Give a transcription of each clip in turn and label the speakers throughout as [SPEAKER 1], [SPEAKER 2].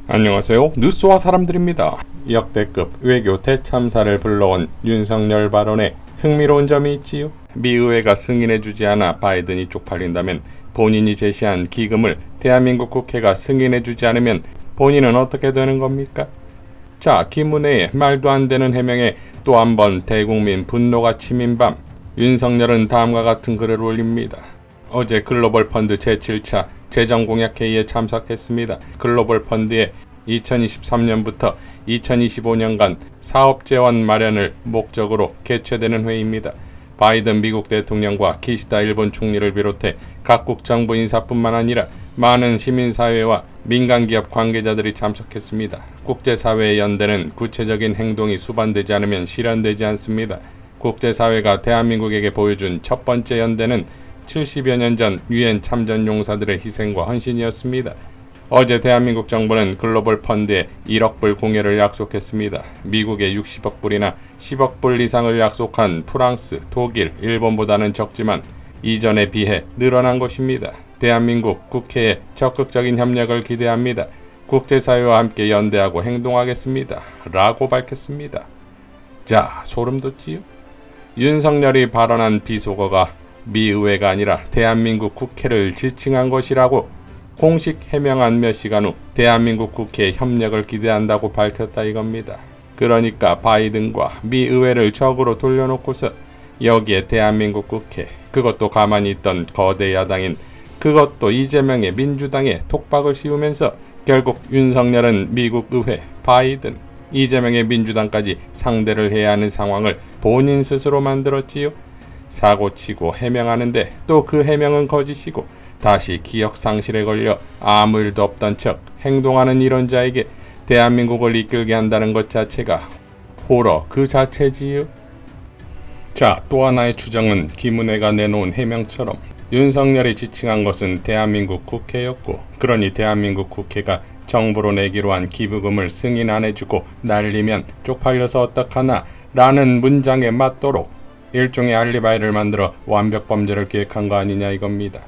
[SPEAKER 1] 안녕하세요. 뉴스와 사람들입니다. 역대급 외교 대참사를 불러온 윤석열 발언에 흥미로운 점이 있지요. 미 의회가 승인해주지 않아 바이든이 쪽팔린다면 본인이 제시한 기금을 대한민국 국회가 승인해주지 않으면 본인은 어떻게 되는 겁니까? 자, 김은혜의 말도 안 되는 해명에 또 한 번 대국민 분노가 치민 밤, 윤석열은 다음과 같은 글을 올립니다. 어제 글로벌 펀드 제7차 재정공약회의에 참석했습니다. 글로벌 펀드의 2023년부터 2025년간 사업재원 마련을 목적으로 개최되는 회의입니다. 바이든 미국 대통령과 기시다 일본 총리를 비롯해 각국 정부 인사뿐만 아니라 많은 시민사회와 민간기업 관계자들이 참석했습니다. 국제사회의 연대는 구체적인 행동이 수반되지 않으면 실현되지 않습니다. 국제사회가 대한민국에게 보여준 첫 번째 연대는 70여 년 전 유엔 참전 용사들의 희생과 헌신이었습니다. 어제 대한민국 정부는 글로벌 펀드에 1억 불 공여를 약속했습니다. 미국에 60억 불이나 10억 불 이상을 약속한 프랑스, 독일, 일본보다는 적지만 이전에 비해 늘어난 것입니다. 대한민국 국회에 적극적인 협력을 기대합니다. 국제사회와 함께 연대하고 행동하겠습니다. 라고 밝혔습니다. 자, 소름 돋지요? 윤석열이 발언한 비속어가 미 의회가 아니라 대한민국 국회를 지칭한 것이라고 공식 해명한 몇 시간 후 대한민국 국회의 협력을 기대한다고 밝혔다 이겁니다. 그러니까 바이든과 미 의회를 적으로 돌려놓고서 여기에 대한민국 국회, 그것도 가만히 있던 거대 야당인 그것도 이재명의 민주당에 톡박을 씌우면서 결국 윤석열은 미국 의회, 바이든, 이재명의 민주당까지 상대를 해야 하는 상황을 본인 스스로 만들었지요. 사고치고 해명하는데 또 그 해명은 거짓이고 다시 기억상실에 걸려 아무 일도 없던 척 행동하는 이런 자에게 대한민국을 이끌게 한다는 것 자체가 호러 그 자체지요. 자, 또 하나의 추정은 김은혜가 내놓은 해명처럼 윤석열이 지칭한 것은 대한민국 국회였고, 그러니 대한민국 국회가 정부로 내기로 한 기부금을 승인 안 해주고 날리면 쪽팔려서 어떡하나 라는 문장에 맞도록 일종의 알리바이를 만들어 완벽 범죄를 기획한 거 아니냐 이겁니다.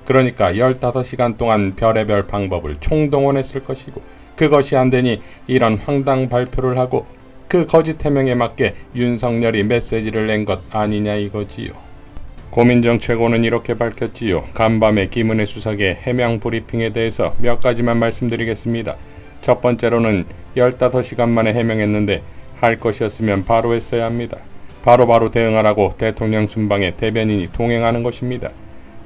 [SPEAKER 1] 그러니까 15시간 동안 별의별 방법을 총동원했을 것이고, 그것이 안 되니 이런 황당 발표를 하고 그 거짓 해명에 맞게 윤석열이 메시지를 낸 것 아니냐 이거지요. 고민정 최고는 이렇게 밝혔지요. 간밤에 김은혜 수석의 해명 브리핑에 대해서 몇 가지만 말씀드리겠습니다. 첫 번째로는 15시간 만에 해명했는데 할 것이었으면 바로 했어야 합니다. 바로바로 대응하라고 대통령 순방에 대변인이 동행하는 것입니다.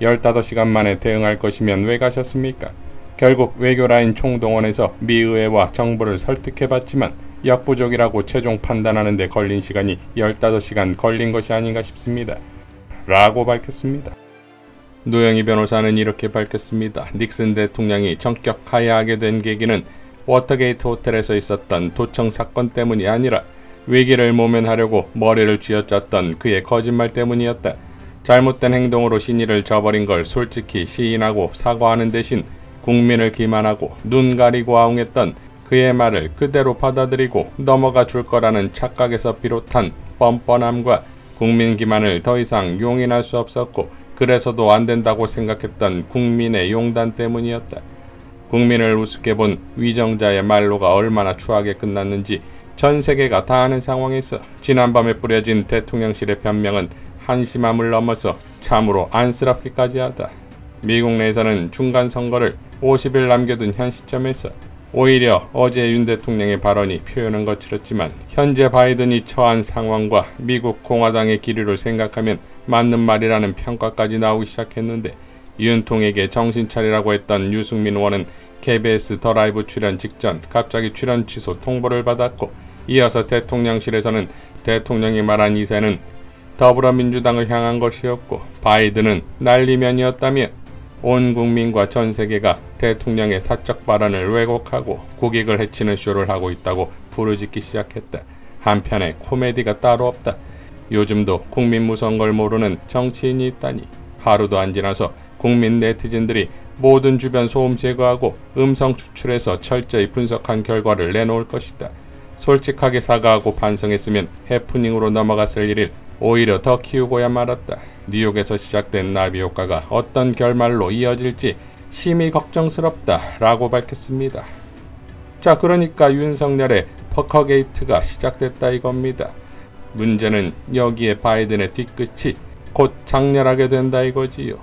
[SPEAKER 1] 15시간 만에 대응할 것이면 왜 가셨습니까? 결국 외교라인 총동원해서 미의회와 정부를 설득해봤지만 역부족이라고 최종 판단하는 데 걸린 시간이 15시간 걸린 것이 아닌가 싶습니다. 라고 밝혔습니다. 노영희 변호사는 이렇게 밝혔습니다. 닉슨 대통령이 전격 하야하게 된 계기는 워터게이트 호텔에서 있었던 도청 사건 때문이 아니라 위기를 모면하려고 머리를 쥐어짰던 그의 거짓말 때문이었다. 잘못된 행동으로 신의를 저버린 걸 솔직히 시인하고 사과하는 대신 국민을 기만하고 눈 가리고 아웅했던 그의 말을 그대로 받아들이고 넘어가 줄 거라는 착각에서 비롯한 뻔뻔함과 국민 기만을 더 이상 용인할 수 없었고, 그래서도 안 된다고 생각했던 국민의 용단 때문이었다. 국민을 우습게 본 위정자의 말로가 얼마나 추하게 끝났는지 전 세계가 다 아는 상황에서 지난밤에 뿌려진 대통령실의 변명은 한심함을 넘어서 참으로 안쓰럽기까지 하다. 미국 내에서는 중간선거를 50일 남겨둔 현 시점에서 오히려 어제 윤 대통령의 발언이 표현은 거칠었지만 현재 바이든이 처한 상황과 미국 공화당의 기류를 생각하면 맞는 말이라는 평가까지 나오기 시작했는데, 윤통에게 정신 차리라고 했던 유승민 의원은 KBS 더 라이브 출연 직전 갑자기 출연 취소 통보를 받았고, 이어서 대통령실에서는 대통령이 말한 이세는 더불어민주당을 향한 것이었고 바이든은 날리면이었다며 온 국민과 전 세계가 대통령의 사적 발언을 왜곡하고 국익을 해치는 쇼를 하고 있다고 부르짖기 시작했다. 한편에 코미디가 따로 없다. 요즘도 국민 무서운 걸 모르는 정치인이 있다니. 하루도 안 지나서 국민 네티즌들이 모든 주변 소음 제거하고 음성 추출해서 철저히 분석한 결과를 내놓을 것이다. 솔직하게 사과하고 반성했으면 해프닝으로 넘어갔을 일을 오히려 더 키우고야 말았다. 뉴욕에서 시작된 나비 효과가 어떤 결말로 이어질지 심히 걱정스럽다 라고 밝혔습니다. 자, 그러니까 윤석열의 퍼커게이트가 시작됐다 이겁니다. 문제는 여기에 바이든의 뒤끝이 곧 장렬하게 된다 이거지요.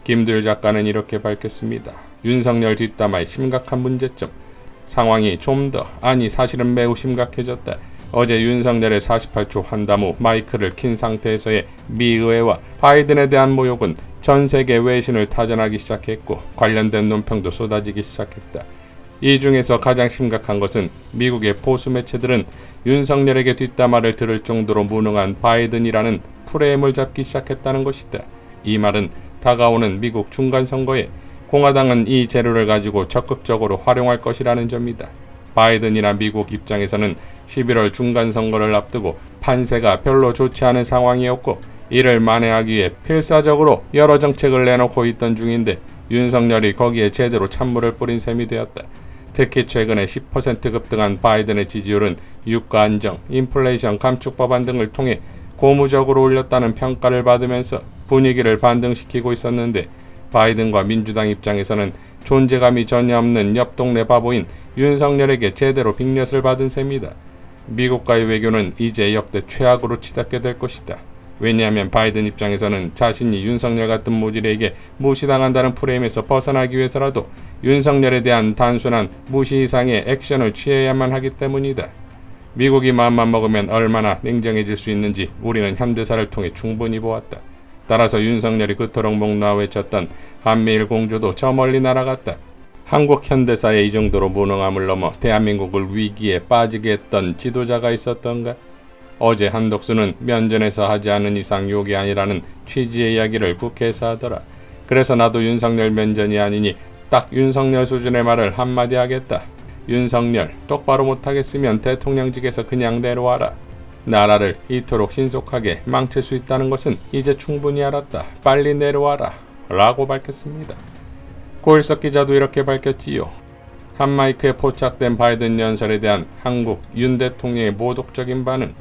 [SPEAKER 1] 김두일 작가는 이렇게 밝혔습니다. 윤석열 뒷담화의 심각한 문제점. 상황이 좀 더, 아니 사실은 매우 심각해졌다. 어제 윤석열의 48초 환담 후 마이크를 킨 상태에서의 미 의회와 바이든에 대한 모욕은 전 세계 외신을 타전하기 시작했고 관련된 논평도 쏟아지기 시작했다. 이 중에서 가장 심각한 것은 미국의 보수 매체들은 윤석열에게 뒷담화를 들을 정도로 무능한 바이든이라는 프레임을 잡기 시작했다는 것이다. 이 말은 다가오는 미국 중간선거에 공화당은 이 재료를 가지고 적극적으로 활용할 것이라는 점이다. 바이든이나 미국 입장에서는 11월 중간선거를 앞두고 판세가 별로 좋지 않은 상황이었고 이를 만회하기 위해 필사적으로 여러 정책을 내놓고 있던 중인데 윤석열이 거기에 제대로 찬물을 뿌린 셈이 되었다. 특히 최근에 10% 급등한 바이든의 지지율은 유가 안정, 인플레이션 감축 법안 등을 통해 고무적으로 올렸다는 평가를 받으면서 분위기를 반등시키고 있었는데 바이든과 민주당 입장에서는 존재감이 전혀 없는 옆 동네 바보인 윤석열에게 제대로 빅엿을 받은 셈이다. 미국과의 외교는 이제 역대 최악으로 치닫게 될 것이다. 왜냐하면 바이든 입장에서는 자신이 윤석열 같은 모질에게 무시당한다는 프레임에서 벗어나기 위해서라도 윤석열에 대한 단순한 무시 이상의 액션을 취해야만 하기 때문이다. 미국이 마음만 먹으면 얼마나 냉정해질 수 있는지 우리는 현대사를 통해 충분히 보았다. 따라서 윤석열이 그토록 목 놓아 외쳤던 한미일 공조도 저 멀리 날아갔다. 한국 현대사에 이 정도로 무능함을 넘어 대한민국을 위기에 빠지게 했던 지도자가 있었던가? 어제 한덕수는 면전에서 하지 않은 이상 욕이 아니라는 취지의 이야기를 국회에서 하더라. 그래서 나도 윤석열 면전이 아니니 딱 윤석열 수준의 말을 한마디 하겠다. 윤석열, 똑바로 못하겠으면 대통령직에서 그냥 내려와라. 나라를 이토록 신속하게 망칠 수 있다는 것은 이제 충분히 알았다. 빨리 내려와라. 라고 밝혔습니다. 고일석 기자도 이렇게 밝혔지요. 한 마이크에 포착된 바이든 연설에 대한 한국 윤 대통령의 모독적인 반응.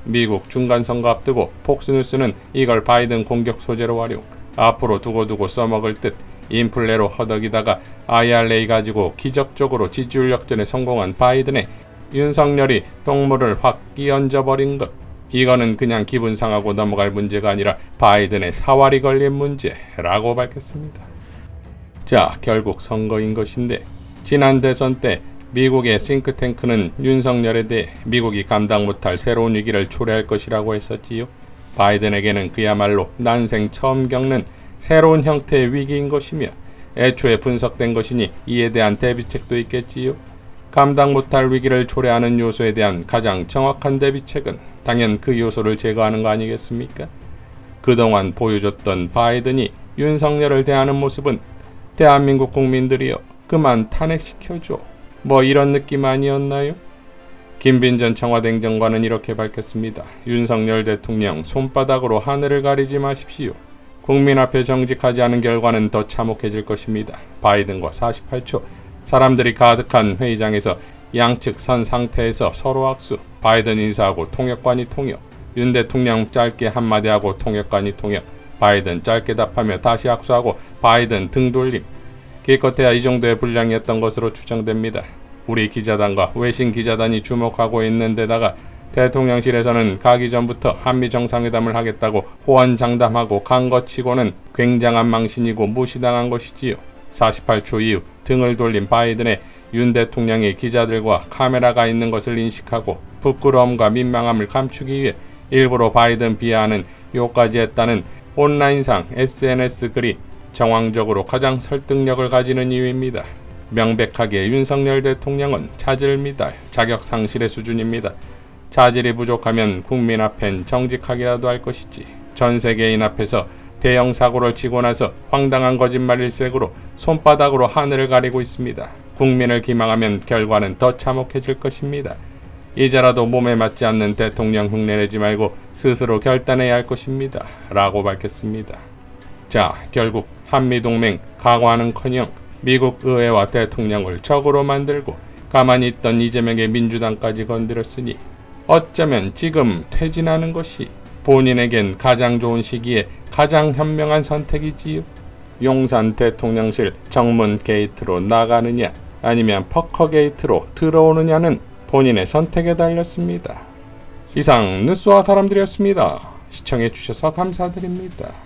[SPEAKER 1] 미국 중간선거 앞두고 폭스뉴스는 이걸 바이든 공격 소재로 활용, 앞으로 두고두고 써먹을 듯 인플레로 허덕이다가 IRA 가지고 기적적으로 지지율 역전에 성공한 바이든의 윤석열이 똥물을 확 끼얹어버린 것. 이거는 그냥 기분 상하고 넘어갈 문제가 아니라 바이든의 사활이 걸린 문제라고 밝혔습니다. 자, 결국 선거인 것인데 지난 대선 때 미국의 싱크탱크는 윤석열에 대해 미국이 감당 못할 새로운 위기를 초래할 것이라고 했었지요. 바이든에게는 그야말로 난생 처음 겪는 새로운 형태의 위기인 것이며 애초에 분석된 것이니 이에 대한 대비책도 있겠지요. 감당 못할 위기를 초래하는 요소에 대한 가장 정확한 대비책은 당연 그 요소를 제거하는 거 아니겠습니까? 그동안 보여줬던 바이든이 윤석열을 대하는 모습은 대한민국 국민들이여 그만 탄핵시켜줘. 뭐 이런 느낌 아니었나요? 김빈 전 청와대 행정관은 이렇게 밝혔습니다. 윤석열 대통령 손바닥으로 하늘을 가리지 마십시오. 국민 앞에 정직하지 않은 결과는 더 참혹해질 것입니다. 바이든과 48초 사람들이 가득한 회의장에서 양측 선 상태에서 서로 악수. 바이든 인사하고 통역관이 통역. 윤 대통령 짧게 한마디 하고 통역관이 통역. 바이든 짧게 답하며 다시 악수하고 바이든 등 돌림. 기껏해야 이 정도의 분량이었던 것으로 추정됩니다. 우리 기자단과 외신 기자단이 주목하고 있는 데다가 대통령실에서는 가기 전부터 한미 정상회담을 하겠다고 호언장담하고 간 것 치고는 굉장한 망신이고 무시당한 것이지요. 48초 이후 등을 돌린 바이든의 윤 대통령이 기자들과 카메라가 있는 것을 인식하고 부끄러움과 민망함을 감추기 위해 일부러 바이든 비하하는 욕까지 했다는 온라인상 SNS 글이 정황적으로 가장 설득력을 가지는 이유입니다. 명백하게 윤석열 대통령은 자질 미달, 자격 상실의 수준입니다. 자질이 부족하면 국민 앞엔 정직하게라도 할 것이지. 전 세계인 앞에서 대형 사고를 치고 나서 황당한 거짓말 일색으로 손바닥으로 하늘을 가리고 있습니다. 국민을 기망하면 결과는 더 참혹해질 것입니다. 이제라도 몸에 맞지 않는 대통령 흉내내지 말고 스스로 결단해야 할 것입니다. 라고 밝혔습니다. 자, 결국 한미동맹 강화는커녕 미국 의회와 대통령을 적으로 만들고 가만히 있던 이재명의 민주당까지 건드렸으니 어쩌면 지금 퇴진하는 것이 본인에겐 가장 좋은 시기에 가장 현명한 선택이지요. 용산 대통령실 정문 게이트로 나가느냐 아니면 퍼커 게이트로 들어오느냐는 본인의 선택에 달렸습니다. 이상 뉴스와 사람들이었습니다. 시청해주셔서 감사드립니다.